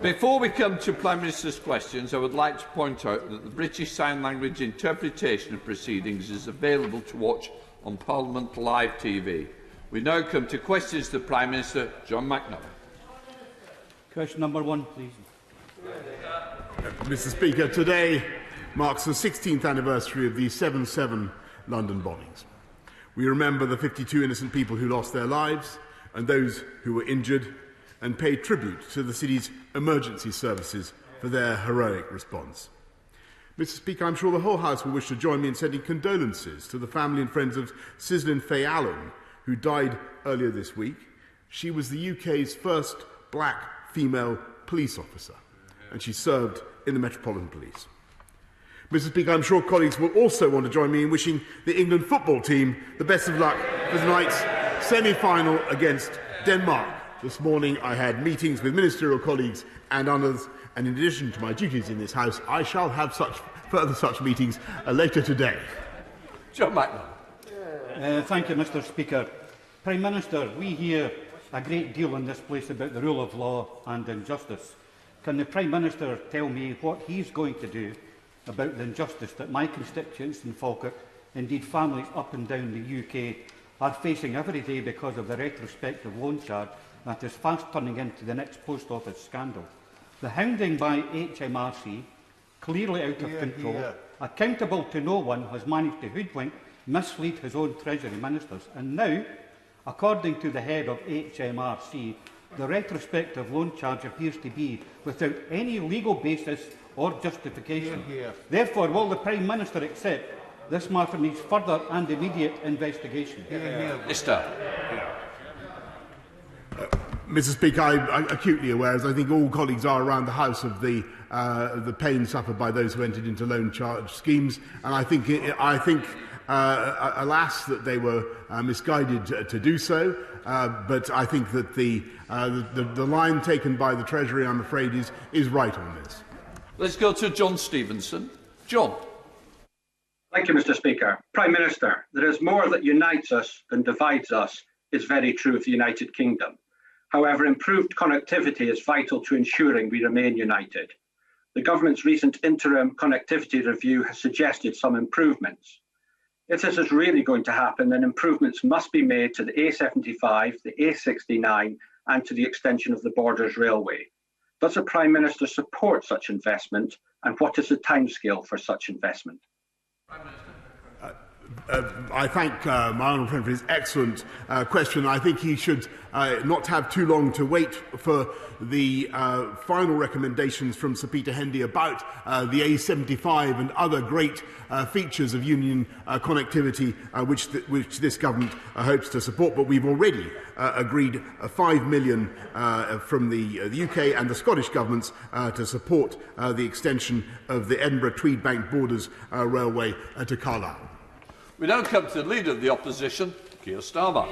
Before we come to Prime Minister's questions, I would like to point out that the British Sign Language interpretation of proceedings is available to watch on Parliament Live TV. We now come to questions to the Prime Minister. John McNaught. Question number 1, please. Mr. Speaker, today marks the 16th anniversary of the 7/7 London bombings. We remember the 52 innocent people who lost their lives and those who were injured, and pay tribute to the city's emergency services for their heroic response. Mr. Speaker, I'm sure the whole House will wish to join me in sending condolences to the family and friends of Sislin Faye Allen, who died earlier this week. She was the UK's first black female police officer, and she served in the Metropolitan Police. Mr. Speaker, I'm sure colleagues will also want to join me in wishing the England football team the best of luck for tonight's semi-final against Denmark. This morning I had meetings with ministerial colleagues and others, and in addition to my duties in this House, I shall have further such meetings later today. John McNaught. Thank you, Mr. Speaker. Prime Minister, we hear a great deal in this place about the rule of law and injustice. Can the Prime Minister tell me what he's going to do about the injustice that my constituents in Falkirk, indeed families up and down the UK, are facing every day because of the retrospective loan charge that is fast turning into the next post office scandal? The hounding by HMRC, clearly out of control, accountable to no one, has managed to hoodwink, mislead his own Treasury ministers. And now, according to the head of HMRC, the retrospective loan charge appears to be without any legal basis or justification. Therefore, will the Prime Minister accept this matter needs further and immediate investigation? Mr. Mr. Speaker, I'm acutely aware, as I think all colleagues are around the House, of the pain suffered by those who entered into loan charge schemes, and I think alas, that they were misguided to do so. But I think that the line taken by the Treasury, I'm afraid, is right on this. Let's go to John Stevenson. John. Thank you, Mr. Speaker. Prime Minister, there is more that unites us than divides us is very true of the United Kingdom. However, improved connectivity is vital to ensuring we remain united. The government's recent interim connectivity review has suggested some improvements. If this is really going to happen, then improvements must be made to the A75, the A69 and to the extension of the Borders Railway. Does the Prime Minister support such investment, and what is the timescale for such investment? I thank my honourable friend for his excellent question. I think he should not have too long to wait for the final recommendations from Sir Peter Hendy about the A75 and other great features of union connectivity which this government hopes to support. But we've already agreed £5 million from the UK and the Scottish governments to support the extension of the Edinburgh-Tweedbank Borders Railway to Carlisle. We now come to the Leader of the Opposition, Keir Starmer.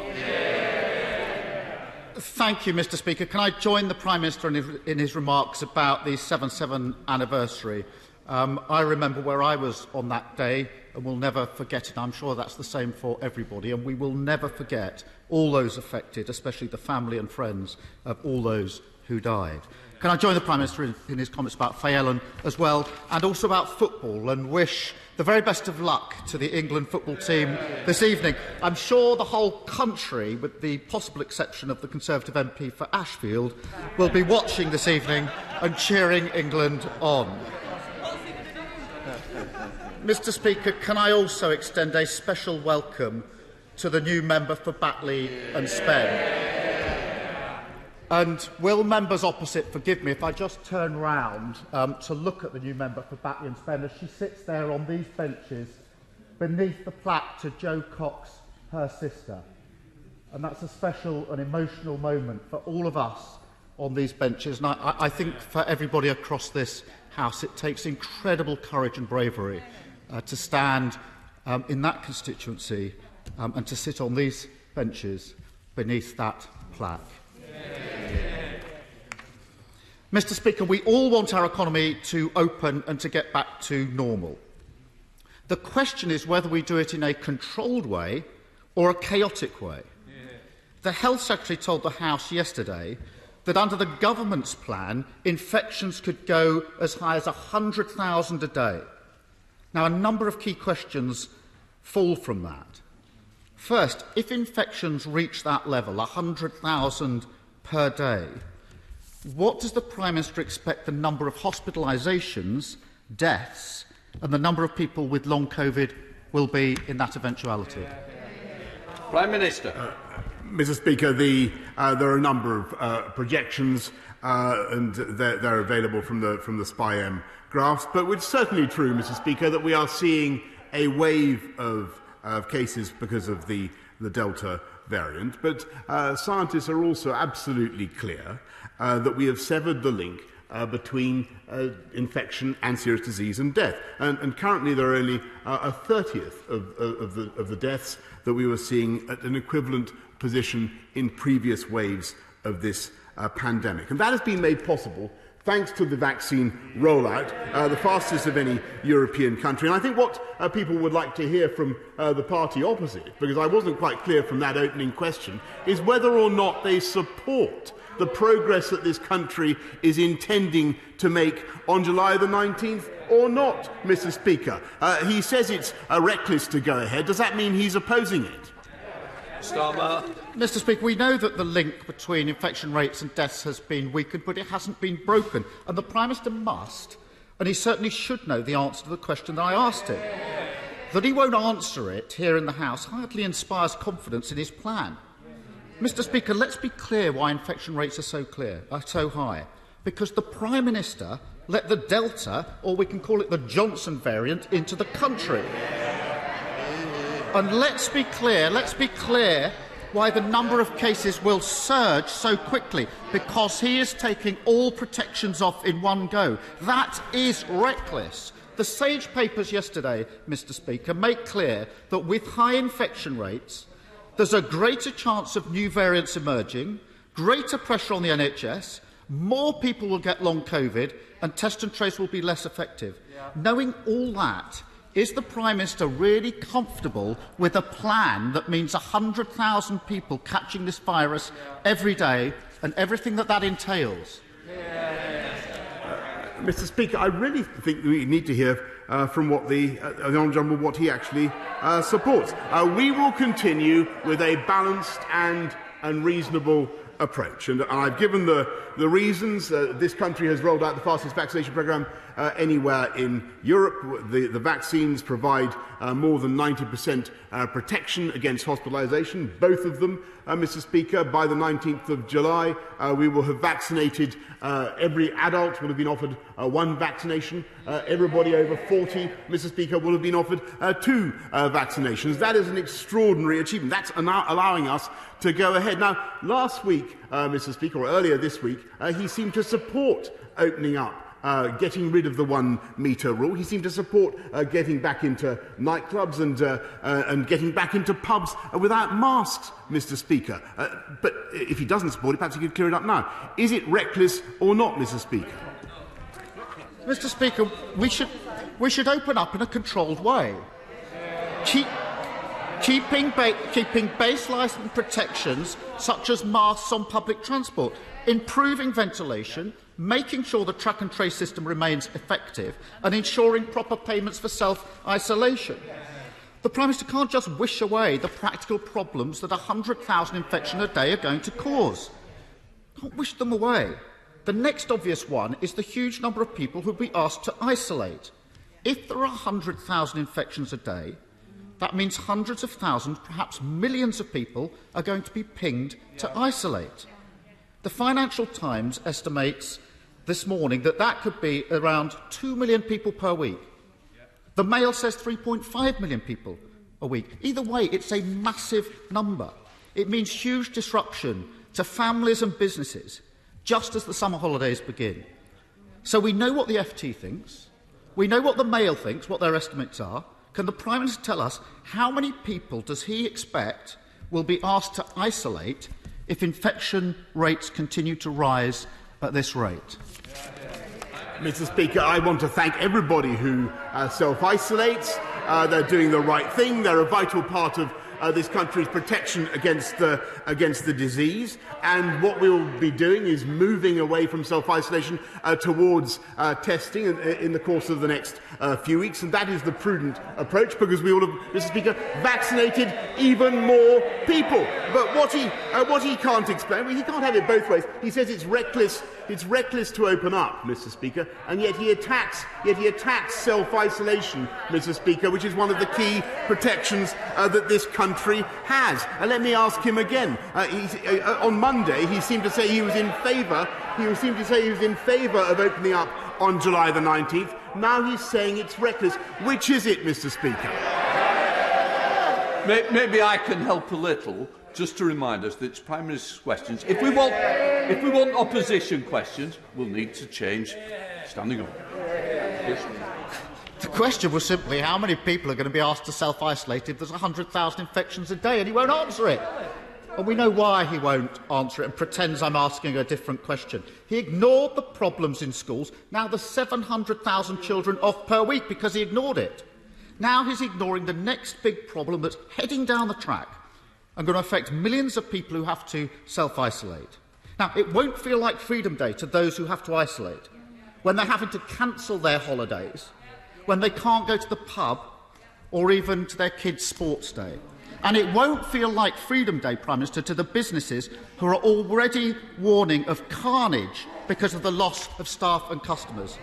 Thank you, Mr. Speaker. Can I join the Prime Minister in his remarks about the 7/7 anniversary? I remember where I was on that day and will never forget it. I'm sure that's the same for everybody, and we will never forget all those affected, especially the family and friends of all those who died. Can I join the Prime Minister in his comments about Faye Ellen as well, and also about football, and wish the very best of luck to the England football team this evening. I'm sure the whole country, with the possible exception of the Conservative MP for Ashfield, will be watching this evening and cheering England on. Mr. Speaker, can I also extend a special welcome to the new member for Batley and Spen? And will members opposite forgive me if I just turn round to look at the new member for Batley and Spen as she sits there on these benches beneath the plaque to Jo Cox, her sister. And that's a special and emotional moment for all of us on these benches. And I think for everybody across this House, it takes incredible courage and bravery to stand in that constituency and to sit on these benches beneath that plaque. Mr. Speaker, we all want our economy to open and to get back to normal. The question is whether we do it in a controlled way or a chaotic way. The Health Secretary told the House yesterday that under the government's plan, infections could go as high as 100,000 a day. Now, a number of key questions fall from that. First, if infections reach that level, 100,000 per day, what does the Prime Minister expect the number of hospitalisations, deaths, and the number of people with long COVID will be in that eventuality? Prime Minister. Mr. Speaker, there are a number of projections, and they're available from the SPI-M graphs. But it's certainly true, Mr. Speaker, that we are seeing a wave of cases because of the Delta variant. But scientists are also absolutely clear that we have severed the link between infection and serious disease and death. And currently there are only a 30th of the deaths that we were seeing at an equivalent position in previous waves of this pandemic. And that has been made possible thanks to the vaccine rollout, the fastest of any European country. And I think what people would like to hear from the party opposite, because I wasn't quite clear from that opening question, is whether or not they support the progress that this country is intending to make on July the 19th or not, Mr. Speaker. He says it's reckless to go ahead. Does that mean he's opposing it? Starmer. Mr. Speaker, we know that the link between infection rates and deaths has been weakened, but it hasn't been broken. And the Prime Minister must, and he certainly should know the answer to the question that I asked him. That he won't answer it here in the House hardly inspires confidence in his plan. Mr. Speaker, let's be clear why infection rates are so high. Because the Prime Minister let the Delta, or we can call it the Johnson variant, into the country. And let's be clear why the number of cases will surge so quickly, because he is taking all protections off in one go. That is reckless. The SAGE papers yesterday, Mr. Speaker, make clear that with high infection rates, there's a greater chance of new variants emerging, greater pressure on the NHS, more people will get long COVID, and test and trace will be less effective. Knowing all that, is the Prime Minister really comfortable with a plan that means 100,000 people catching this virus every day and everything that entails? Mr. Speaker, I really think we need to hear from what the Honourable Gentleman what he actually supports. We will continue with a balanced and reasonable approach, and I've given the reasons. This country has rolled out the fastest vaccination programme anywhere in Europe. The vaccines provide more than 90% protection against hospitalisation, both of them, Mr. Speaker. By the 19th of July, we will have vaccinated, every adult will have been offered one vaccination. Everybody over 40, Mr. Speaker, will have been offered two vaccinations. That is an extraordinary achievement. That's allowing us to go ahead. Now, last week, Mr. Speaker, or earlier this week, he seemed to support opening up, getting rid of the 1 metre rule. He seemed to support getting back into nightclubs and getting back into pubs without masks, Mr. Speaker. But if he doesn't support it, perhaps he could clear it up now. Is it reckless or not, Mr. Speaker? Mr. Speaker, we should open up in a controlled way. Keeping baseline protections such as masks on public transport, improving ventilation, making sure the track and trace system remains effective, and ensuring proper payments for self-isolation. The Prime Minister can't just wish away the practical problems that 100,000 infections a day are going to cause. Can't wish them away. The next obvious one is the huge number of people who will be asked to isolate. If there are 100,000 infections a day, that means hundreds of thousands, perhaps millions of people are going to be pinged to isolate. The Financial Times estimates this morning that could be around 2 million people per week. The Mail says 3.5 million people a week. Either way, it's a massive number. It means huge disruption to families and businesses just as the summer holidays begin. So we know what the FT thinks. We know what the Mail thinks, what their estimates are. Can the Prime Minister tell us how many people does he expect will be asked to isolate if infection rates continue to rise at this rate? Mr. Speaker, I want to thank everybody who self-isolates. They're doing the right thing. They're a vital part of this country's protection against the disease. And what we will be doing is moving away from self-isolation towards testing in the course of the next few weeks. And that is the prudent approach, because we will have, Mr. Speaker, vaccinated even more people. But what he can't explain, well, he can't have it both ways. He says it's reckless. It's reckless to open up, Mr. Speaker, and yet he attacks self-isolation, Mr. Speaker, which is one of the key protections that this country has. And let me ask him again. On Monday, he seemed to say he was in favour. He seemed to say he was in favour of opening up on July the 19th. Now he's saying it's reckless. Which is it, Mr. Speaker? Maybe I can help a little. Just to remind us that it's Prime Minister's questions. If we want opposition questions, we'll need to change standing up. Yes. The question was simply how many people are going to be asked to self-isolate if there's 100,000 infections a day, and he won't answer it. And we know why he won't answer it and pretends I'm asking a different question. He ignored the problems in schools. Now there's 700,000 children off per week because he ignored it. Now he's ignoring the next big problem that's heading down the track and going to affect millions of people who have to self-isolate. Now, it won't feel like Freedom Day to those who have to isolate, when they're having to cancel their holidays, when they can't go to the pub or even to their kids' sports day. And it won't feel like Freedom Day, Prime Minister, to the businesses who are already warning of carnage because of the loss of staff and customers.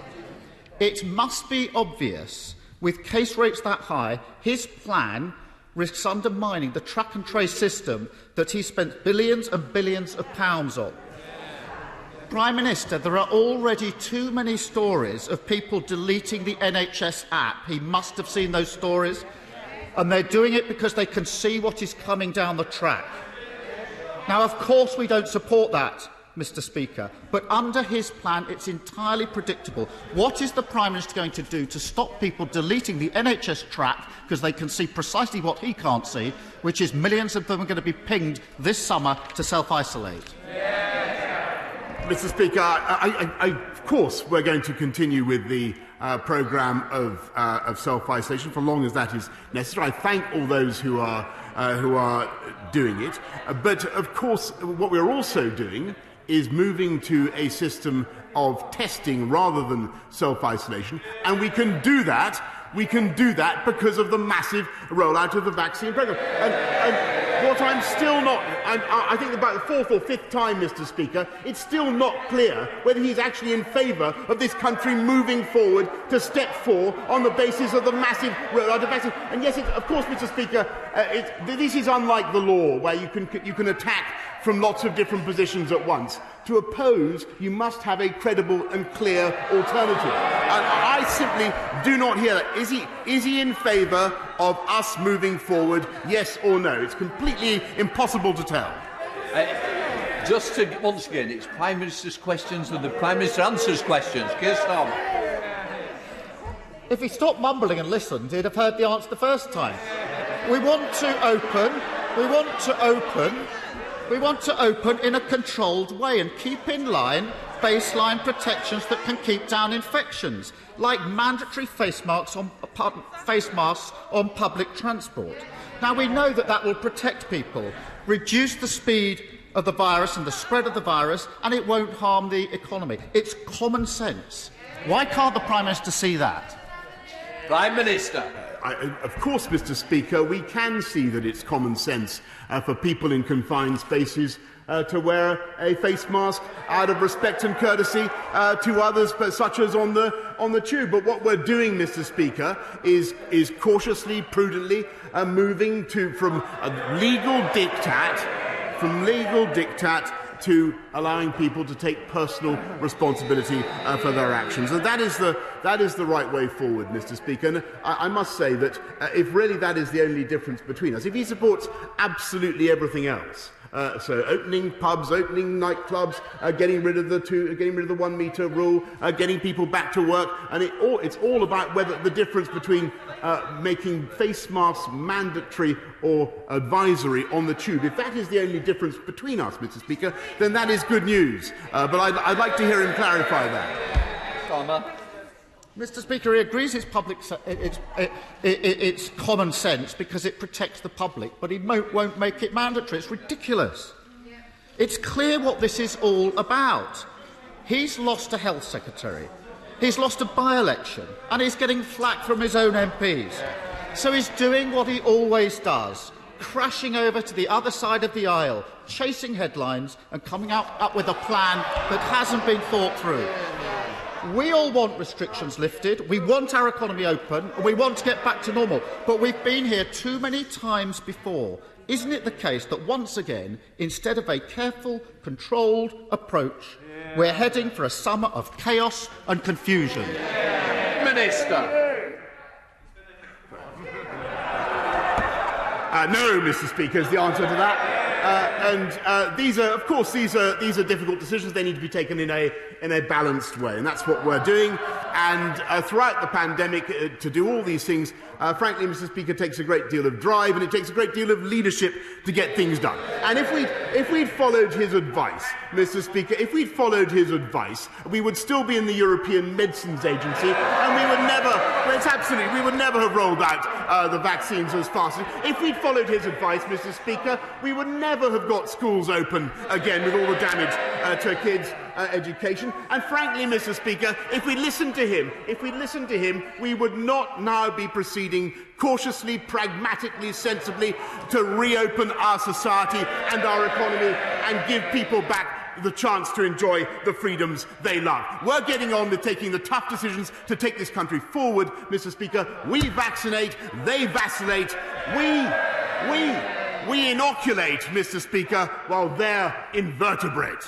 It must be obvious, with case rates that high, his plan risks undermining the track and trace system that he spent billions and billions of pounds on. Prime Minister, there are already too many stories of people deleting the NHS app. He must have seen those stories, and they're doing it because they can see what is coming down the track. Now, of course, we don't support that, Mr. Speaker, but under his plan it's entirely predictable. What is the Prime Minister going to do to stop people deleting the NHS track because they can see precisely what he can't see, which is millions of them are going to be pinged this summer to self-isolate? Mr. Speaker, of course we're going to continue with the programme of self-isolation for as long as that is necessary. I thank all those who are doing it. But, of course, what we're also doing is moving to a system of testing rather than self-isolation, and we can do that because of the massive rollout of the vaccine programme. And what I'm still not, I think about the fourth or fifth time, Mr. Speaker, it's still not clear whether he's actually in favour of this country moving forward to step 4 on the basis of the massive rollout of vaccine. And yes, of course, Mr. Speaker, this is unlike the law, where you can attack from lots of different positions at once. To oppose, you must have a credible and clear alternative. And I simply do not hear that. Is he in favour of us moving forward, yes or no? It's completely impossible to tell. Once again, it's Prime Minister's questions and the Prime Minister answers questions. Keir Starmer. If he stopped mumbling and listened, he'd have heard the answer the first time. We want to open in a controlled way and keep in line baseline protections that can keep down infections, like mandatory face masks on public transport. Now, we know that will protect people, reduce the speed of the virus and the spread of the virus, and it won't harm the economy. It's common sense. Why can't the Prime Minister see that? Prime Minister. Of course, Mr. Speaker, we can see that it's common sense for people in confined spaces to wear a face mask out of respect and courtesy to others, such as on the tube. But what we're doing, Mr. Speaker, is cautiously, prudently moving from legal diktat to allowing people to take personal responsibility for their actions. And that is the right way forward, Mr. Speaker. And I must say that if really that is the only difference between us, if he supports absolutely everything else, so opening pubs, opening nightclubs, getting rid of the 1 metre rule, getting people back to work, and it's all about whether the difference between making face masks mandatory or advisory on the tube. If that is the only difference between us, Mr. Speaker, then that is good news. But I'd like to hear him clarify that. Starmer. Mr. Speaker, he agrees it's common sense because it protects the public, but he won't make it mandatory. It's ridiculous. It's clear what this is all about. He's lost a health secretary, he's lost a by-election, and he's getting flack from his own MPs. So he's doing what he always does, crashing over to the other side of the aisle, chasing headlines and coming up with a plan that hasn't been thought through. We all want restrictions lifted, we want our economy open, and we want to get back to normal. But we've been here too many times before. Isn't it the case that once again, instead of a careful, controlled approach, we're heading for a summer of chaos and confusion? Minister. No, Mr. Speaker, is the answer to that. These are difficult decisions. They need to be taken in a balanced way, and that's what we're doing. And throughout the pandemic, to do all these things, frankly, Mr. Speaker, takes a great deal of drive and it takes a great deal of leadership to get things done. And if we'd followed his advice, Mr. Speaker, if we'd followed his advice, we would still be in the European Medicines Agency, and we would never have rolled out the vaccines as fast. If we'd followed his advice, Mr. Speaker, we would never have got schools open again with all the damage to kids' education. And frankly, Mr. Speaker, if we listened to him, we would not now be proceeding cautiously, pragmatically, sensibly to reopen our society and our economy and give people back the chance to enjoy the freedoms they love. We're getting on with taking the tough decisions to take this country forward, Mr. Speaker. We vaccinate, they vacillate, we inoculate, Mr. Speaker, while they're invertebrate.